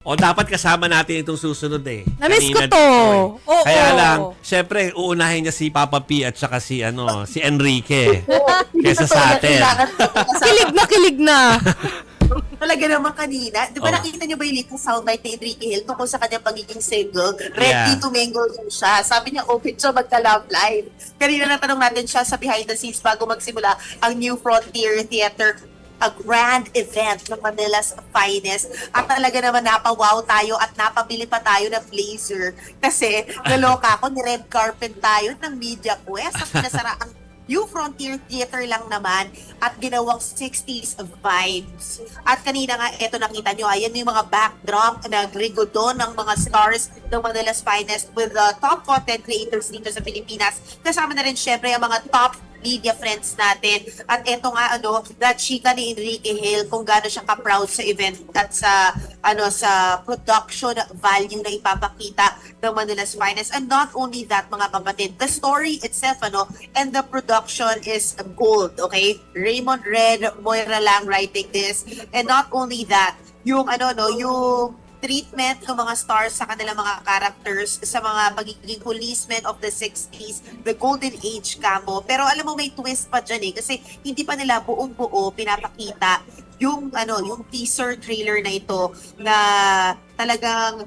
O dapat kasama natin itong susunod eh. Namiss ko Kanina to. dito eh. Oo. Kaya lang, syempre, uunahin niya si Papa P at saka si, si Enrique. Kesa sa atin. Kilig na. Talaga naman kanina. Di ba Oh. nakita niyo ba yung little soundbite ni Enrique Hill tungkol sa kanyang pagiging single? Yeah. Ready to mingle din siya. Sabi niya, open siya magka-love life. Kanina natanong natin siya sa behind the scenes bago magsimula ang New Frontier Theater, a grand event ng Manila's finest. At talaga naman napawaw tayo at napabili pa tayo ng blazer. Kasi naloka ako, ni-red carpet tayo ng Media Quest at pinasara ang New Frontier Theater lang naman at ginawang 60s vibes. At kanina nga, eto nakita nyo, ayan yung mga backdrop na grigodon ng mga stars ng Manila's finest with the top content creators dito sa Pilipinas. Kasama na rin syempre ang mga top media friends natin. At eto nga, na-chika ni Enrique Hill kung gaano siya ka-proud sa event at sa, sa production value na ipapakita ng Manila's finest. And not only that, mga kapatid, the story itself, and the production is gold, okay? Raymond Red, Moira Lang writing this. And not only that, yung, yung treatment ng mga stars sa kanilang mga characters sa mga pagiging policemen of the 60s, the golden age kamo. Pero alam mo, may twist pa dyan kasi hindi pa nila buong-buo pinapakita yung yung teaser trailer na ito na talagang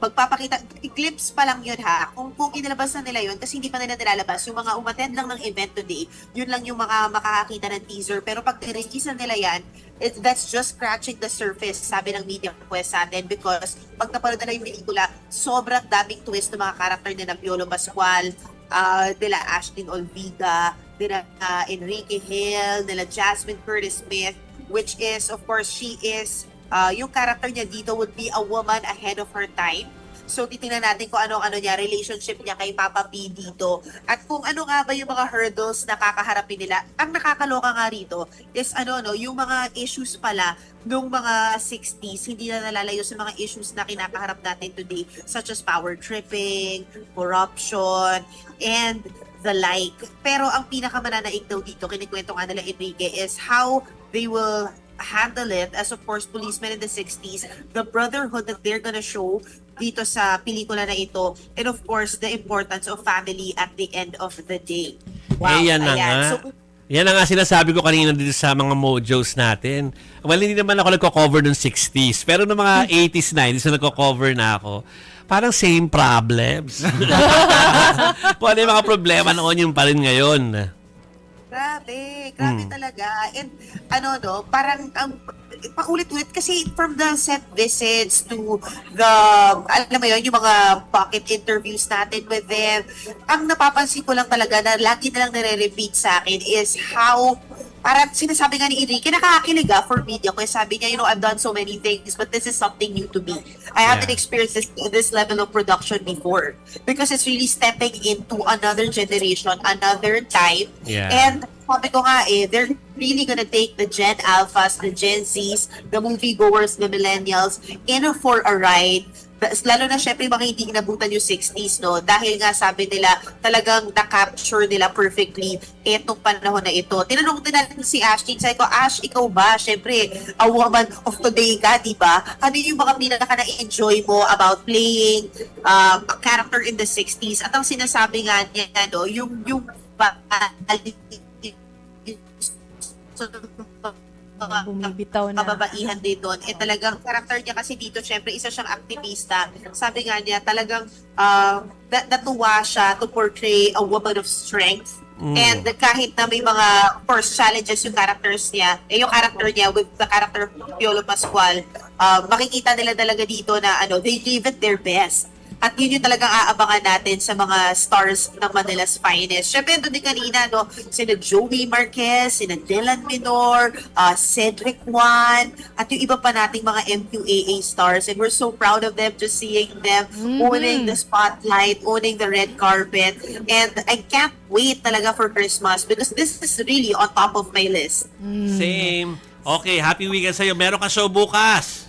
magpapakita, clips pa lang yun ha. Kung inilabas na nila yun, kasi hindi pa nila nilalabas, yung mga umattend lang ng event today, yun lang yung mga makakakita ng teaser. Pero pag release na nila yan, that's just scratching the surface, sabi ng Media Quest sa atin, because pag napanood na yung pelikula, sobrang daming twist ng mga karakter nila Piolo Pascual, nila Ashlyn Olviga, nila Enrique Hill, nila Jasmine Curtis Smith, which is, of course, she is, yung character niya dito would be a woman ahead of her time. So, titingnan natin kung ano niya, relationship niya kay Papa P dito. At kung ano nga ba yung mga hurdles na kakaharapin nila. Ang nakakaloka nga rito is yung mga issues pala nung mga 60s, hindi na nalalayo sa mga issues na kinakaharap natin today, such as power tripping, corruption, and the like. Pero ang pinakamananaig daw dito, kinikwento nga nila Enrique, is how they will handle it as, of course, policemen in the 60s, the brotherhood that they're gonna show dito sa pelikula na ito, and of course, the importance of family at the end of the day. Wow, yan na nga. So, yan na nga sinasabi ko kanina dito sa mga mojos natin. Well, hindi naman ako nagko-cover ng 60s, pero ng mga 80s, 90s na nagko-cover na ako, parang same problems. Kung ano yung mga problema noon, yung pa rin ngayon. Grabe talaga. And parang paulit-ulit kasi from the set visits to the, alam mo yun, yung mga pocket interviews natin with them, ang napapansin ko lang talaga na lagi na lang nare-repeat sa akin is how, parang sinasabi nga ni Enrique, nakakakilig for media. Kaya sabi niya, I've done so many things, but this is something new to me. I haven't experienced this level of production before. Because it's really stepping into another generation, another time. Yeah. And sabi ko nga they're really gonna take the Gen Alphas, the Gen Zs, the moviegoers, the millennials, in for a ride. Lalo na syempre mga hindi inabutan yung 60s, dahil nga sabi nila talagang na-capture nila perfectly etong panahon na ito. Tinanong din natin si Ashley, sabi ko, Ash, ikaw ba? Syempre, a woman of today ka, di ba? Ano yung mga pinaka na-enjoy mo about playing a character in the 60s? At ang sinasabi nga niya, yung Bumibitaw na. kababaihan din doon. Talagang karakter niya kasi dito, syempre, isa siyang aktivista. Sabi nga niya, talagang natuwa siya to portray a woman of strength. And kahit na may mga, of course, challenges yung characters niya, yung character niya with the character of Piolo Pascual, makikita nila talaga dito na they gave it their best. At yun yung talagang aabangan natin sa mga stars ng Manila's finest. Siyempre, doon din kanina, sina Joey Marquez, sina Dylan Minor, Cedric Juan, at yung iba pa nating mga MQAA stars. And we're so proud of them, just seeing them owning the spotlight, owning the red carpet. And I can't wait talaga for Christmas because this is really on top of my list. Same. Okay, happy weekend sa'yo. Meron ka show bukas.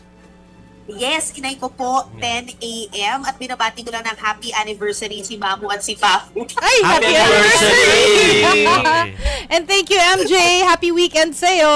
Yes, inay ko po, 10 a.m. At binabati ko lang ng happy anniversary si Mamu at si Papu. Ay, Happy anniversary! And thank you, MJ. Happy weekend sa'yo.